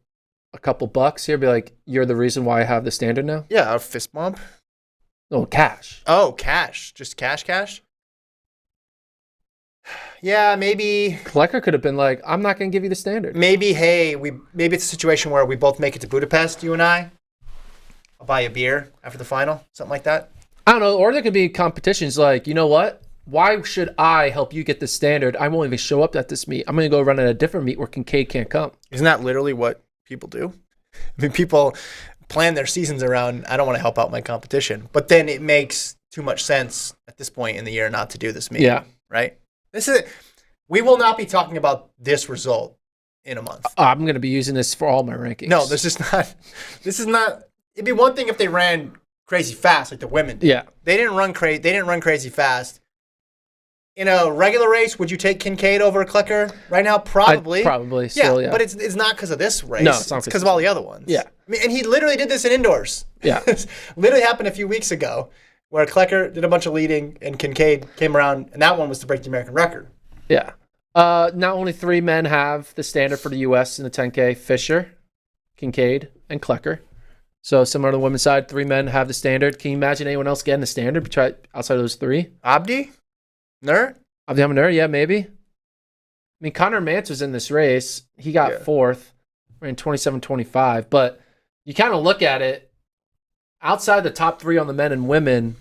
a couple bucks here? Be like, you're the reason why I have the standard now? Yeah, a fist bump. No, cash. Oh, cash. Just cash? Yeah, maybe. Klecker could have been like, I'm not going to give you the standard. Maybe, maybe it's a situation where we both make it to Budapest, you and I. I'll buy you a beer after the final, something like that. I don't know. Or there could be competitions like, you know what? Why should I help you get the standard? I won't even show up at this meet. I'm going to go run at a different meet where Kincaid can't come. Isn't that literally what people do? I mean, people plan their seasons around, I don't want to help out my competition. But then it makes too much sense at this point in the year not to do this meet. Yeah. Right? We will not be talking about this result in a month. I'm going to be using this for all my rankings. No, this is not. It'd be one thing if they ran crazy fast like the women did. Yeah. They didn't run crazy fast in a regular race, would you take Kincaid over Klecker right now? Probably. Probably. Still, yeah. But it's not because of this race. No, it's not because of all the other ones. Yeah. I mean, and he literally did this in indoors. Yeah. Literally happened a few weeks ago where Klecker did a bunch of leading and Kincaid came around, and that one was to break the American record. Yeah. Now only 3 men have the standard for the U.S. in the 10K. Fisher, Kincaid, and Klecker. So similar to the women's side, 3 men have the standard. Can you imagine anyone else getting the standard outside of those 3? Abdi? Nur? Abdi Nur, yeah, maybe. I mean, Connor Mance was in this race. He got 4th, ran 27:25. But you kind of look at it, outside the top 3 on the men and women,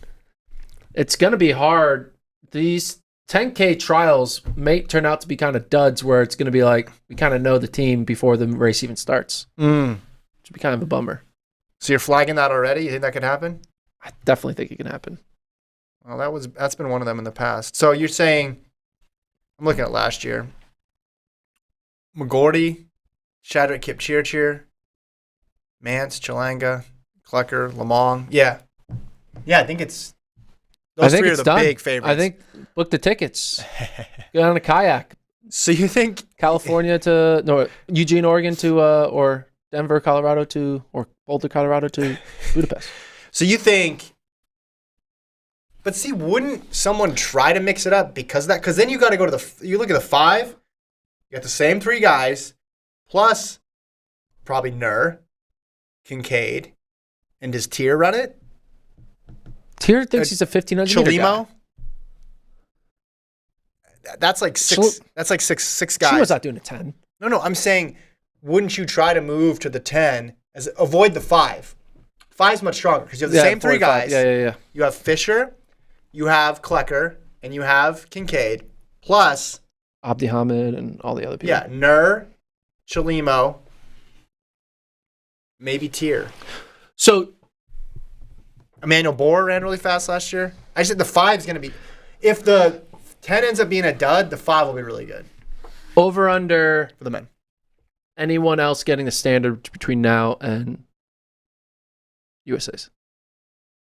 it's going to be hard. These 10K trials may turn out to be kind of duds where it's going to be like we kind of know the team before the race even starts. Which would be kind of a bummer. So you're flagging that already? You think that could happen? I definitely think it can happen. Well, that's been one of them in the past. So you're saying, I'm looking at last year. McGordy, Shadrick Kipchirchir, Mance, Chalanga, Klecker, Lamong. Yeah. Yeah, I think it's those 3 are the big favorites. I think book the tickets. Get on a kayak. So you think Eugene, Oregon to or Denver, Colorado to or Boulder, Colorado to Budapest. So you think but see, wouldn't someone try to mix it up because of that? Because then you got to go to you look at the 5, you got the same 3 guys, plus probably Nur, Kincaid, and does Tier run it? Tier thinks he's a 1,500 meter guy. That's like 6. That's like six guys. She was not doing a 10. No. I'm saying, wouldn't you try to move to the 10 avoid the 5? 5's much stronger because you have the same 3 guys. Yeah. You have Fisher, you have Klecker, and you have Kincaid, plus Abdi Hamid and all the other people. Yeah, Nur, Chalimo, maybe Tier. So Emmanuel Bohr ran really fast last year. I said the 5's going to be, if the 10 ends up being a dud, the 5 will be really good. Over under for the men. Anyone else getting the standard between now and USA's?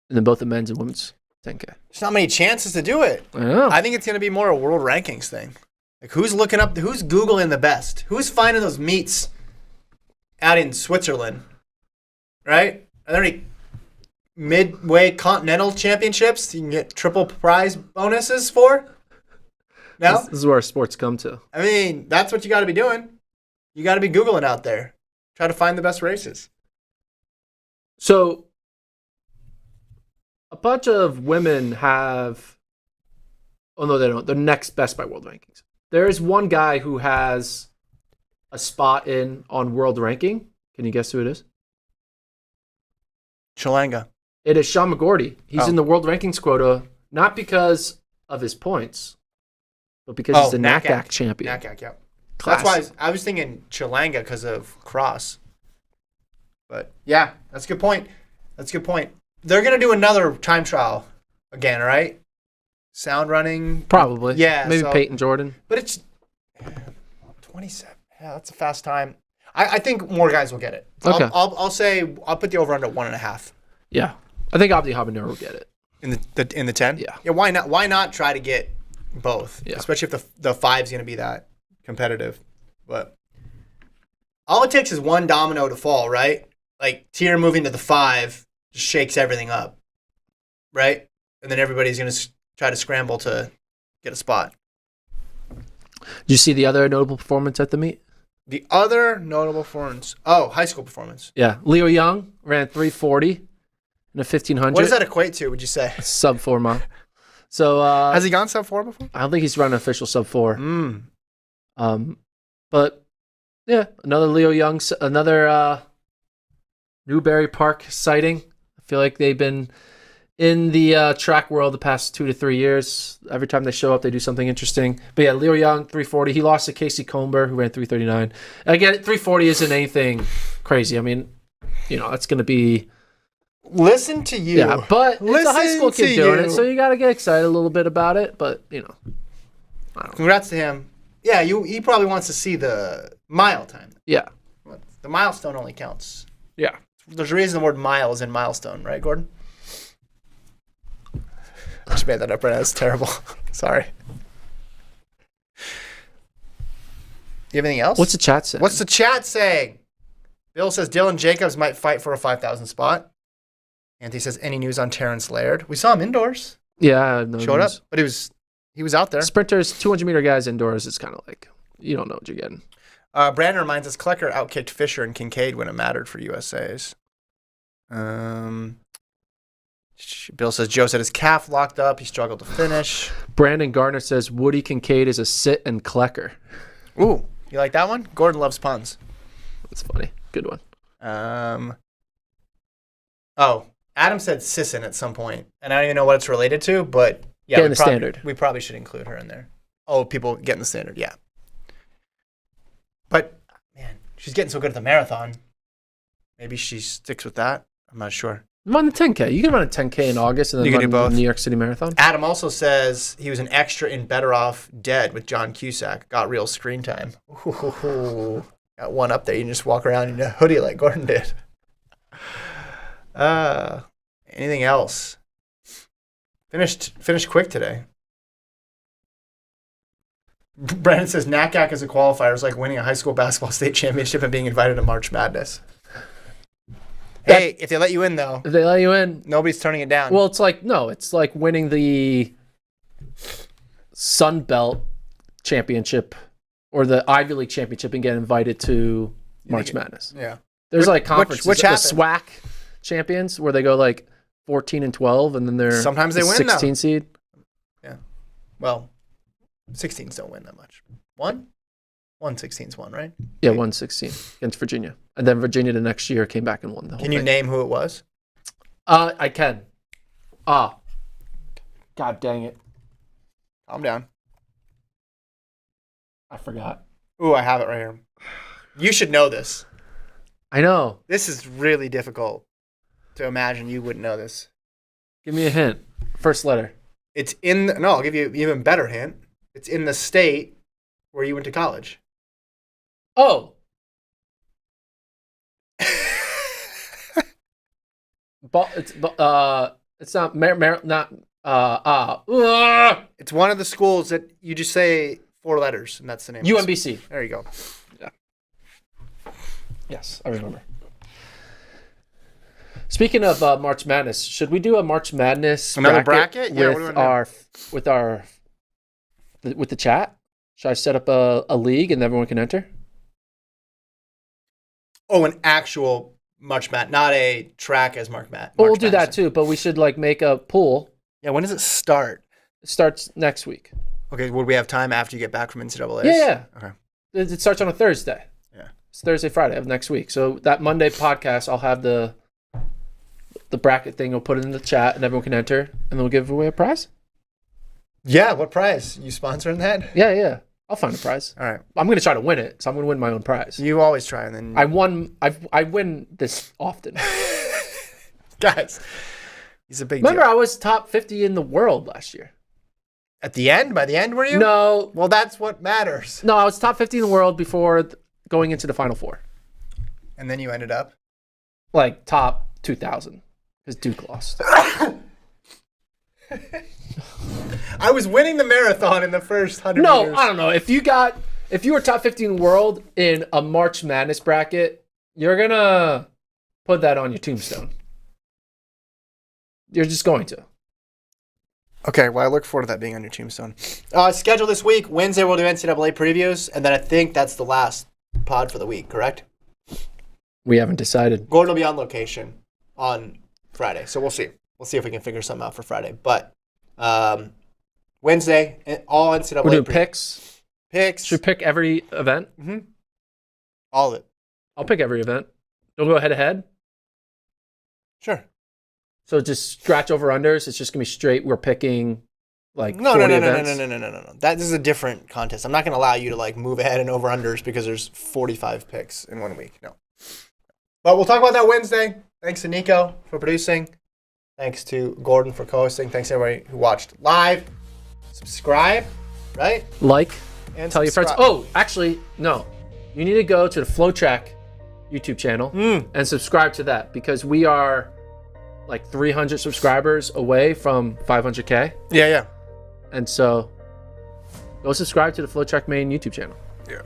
And then both the men's and women's 10K. There's not many chances to do it. I know. I think it's going to be more a world rankings thing. Like who's Googling the best? Who's finding those meets out in Switzerland? Right? Are there any midway continental championships you can get triple prize bonuses for? No? This is where our sports come to. I mean, that's what you got to be doing. You got to be Googling out there. Try to find the best races. So, a bunch of women have... Oh, no, they don't. They're next best by world rankings. There is one guy who has a spot on world ranking. Can you guess who it is? Chalanga. It is Sean McGordy. He's in the world rankings quota, not because of his points, but because he's the NACAC champion. NACAC, yeah. That's why I was thinking Chalanga because of cross. But yeah, that's a good point. They're going to do another time trial again, right? Sound running? Probably. Yeah. Maybe Peyton Jordan. But it's 27. Yeah, that's a fast time. I think more guys will get it. Okay. I'll put the over under 1.5. Yeah. I think Abdi Habanero will get it. In the 10? Yeah. Yeah, why not? Why not try to get both? Yeah. Especially if the 5's going to be that competitive. But all it takes is one domino to fall, right? Like Tier moving to the 5 just shakes everything up, right? And then everybody's going to try to scramble to get a spot. Did you see the other notable performance at the meet? The other notable performance. Oh, high school performance. Yeah. Leo Young ran 3:40 in a 1,500. What does that equate to, would you say? Sub 4 mile. So has he gone sub 4 before? I don't think he's run an official sub 4. But yeah, another Leo Young, another Newberry Park sighting. I feel like they've been in the track world the past 2 to 3 years. Every time they show up, they do something interesting. But yeah, Leo Young, 3:40. He lost to Casey Comber, who ran 3:39. Again, 3:40 isn't anything crazy. I mean, it's going to be... Listen to you. Yeah, but it's a high school kid doing it, so you got to get excited a little bit about it. But, I don't know. Congrats to him. Yeah, he probably wants to see the mile time. Yeah. The milestone only counts. Yeah. There's a reason the word mile is in milestone, right, Gordon? I just made that up right now. That's terrible. Sorry. you have anything else? What's the chat saying? What's the chat saying? Bill says Dylan Jacobs might fight for a 5,000 spot. Anthony says, any news on Terrence Laird? We saw him indoors. Yeah, no Showed news. up, but he was out there. Sprinters, 200-meter guys indoors, it's kind of like, you don't know what you're getting. Brandon reminds us Klecker outkicked Fisher and Kincaid when it mattered for USA's. Bill says Joe said his calf locked up. He struggled to finish. Brandon Garner says Woody Kincaid is a sit and Klecker. Ooh, you like that one? Gordon loves puns. That's funny. Good one. Adam said Sisson at some point, and I don't even know what it's related to, but yeah, Get in the standard. We probably should include her in there. Oh, people get in the standard, yeah. But man, she's getting so good at the marathon. Maybe she sticks with that. I'm not sure. Run the 10K. You can run a 10K in August and then You can do both. the New York City Marathon. Adam also says he was an extra in Better Off Dead with John Cusack. Got real screen time. Ooh, got one up there. You can just walk around in a hoodie like Gordon did. Anything else? Finished quick today. Brandon says NACAC as a qualifier is like winning a high school basketball state championship and being invited to March Madness. Hey, if they let you in, though. If they let you in. Nobody's turning it down. Well, it's like winning the Sun Belt championship or the Ivy League championship and get invited to March Madness. Yeah. There's like conferences. Which the happened? SWAC champions where they go like 14 and 12 and then they're sometimes they win 16 now. seed. Yeah. Well, 16s don't win that much. 1/16's won, right? Yeah, 116 against Virginia. And then Virginia the next year came back and won the whole Can you thing. name who it was? I can. God dang it. Calm down. I forgot. Ooh, I have it right here. You should know this. I know. This is really difficult to imagine you wouldn't know this. Give me a hint. First letter. It's I'll give you an even better hint. It's in the state where you went to college. Oh. It's not It's one of the schools that you just say 4 letters and that's the name. UMBC. There you go. Yeah. Yes, I remember. Speaking of March Madness, should we do a March Madness Another bracket? Yeah, what do you wanna with the chat? Should I set up a league and everyone can enter? Oh, an actual March Madness, not a track as March Madness. Well, we'll do that too, but we should like make a pool. Yeah, when does it start? It starts next week. Okay, would we have time after you get back from NCAA? Yeah. Okay. It starts on a Thursday. Yeah. It's Thursday, Friday of next week. So that Monday podcast, I'll have the bracket thing. We'll put it in the chat and everyone can enter, and then we'll give away a prize. Yeah, what prize? You sponsoring that? Yeah. I'll find a prize. All right. I'm going to try to win it, so I'm going to win my own prize. You always try, and then I win this often. Guys, he's a big Remember, deal. I was top 50 in the world last year. At the end? By the end, were you? No. Well, that's what matters. No, I was top 50 in the world before going into the Final Four. And then you ended up? Like top 2,000 because Duke lost. I was winning the marathon in the first 100 No, meters. I don't know. If you were top 50 in the world in a March Madness bracket, you're going to put that on your tombstone. You're just going to. Okay, well, I look forward to that being on your tombstone. Schedule this week. Wednesday, we'll do NCAA previews, and then I think that's the last pod for the week, correct? We haven't decided. Gordon will be on location on Friday, so we'll see. We'll see if we can figure something out for Friday. But Wednesday, all NCAA We're doing previews. picks. Picks. Should we pick every event? Mm-hmm. All of it. I'll pick every event. Don't go head-to-head. Sure. So just scratch over-unders. It's just going to be straight. We're picking like No. 40 events. No. This is a different contest. I'm not going to allow you to like move ahead and over-unders because there's 45 picks in 1 week. No. But we'll talk about that Wednesday. Thanks to Nico for producing. Thanks to Gordon for co-hosting. Thanks to everybody who watched live. Subscribe, right? Like, And tell your friends. subscribe. Oh, actually, no. You need to go to the FloTrack YouTube channel and subscribe to that because we are like 300 subscribers away from 500K. Yeah. And so go subscribe to the FloTrack main YouTube channel. Yeah.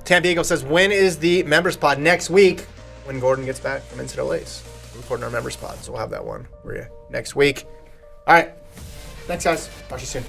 Tampico says, when is the members pod? Next week when Gordon gets back from NCAA's. We're recording our members pod, so we'll have that one for you next week. All right. Thanks, guys. Talk to you soon.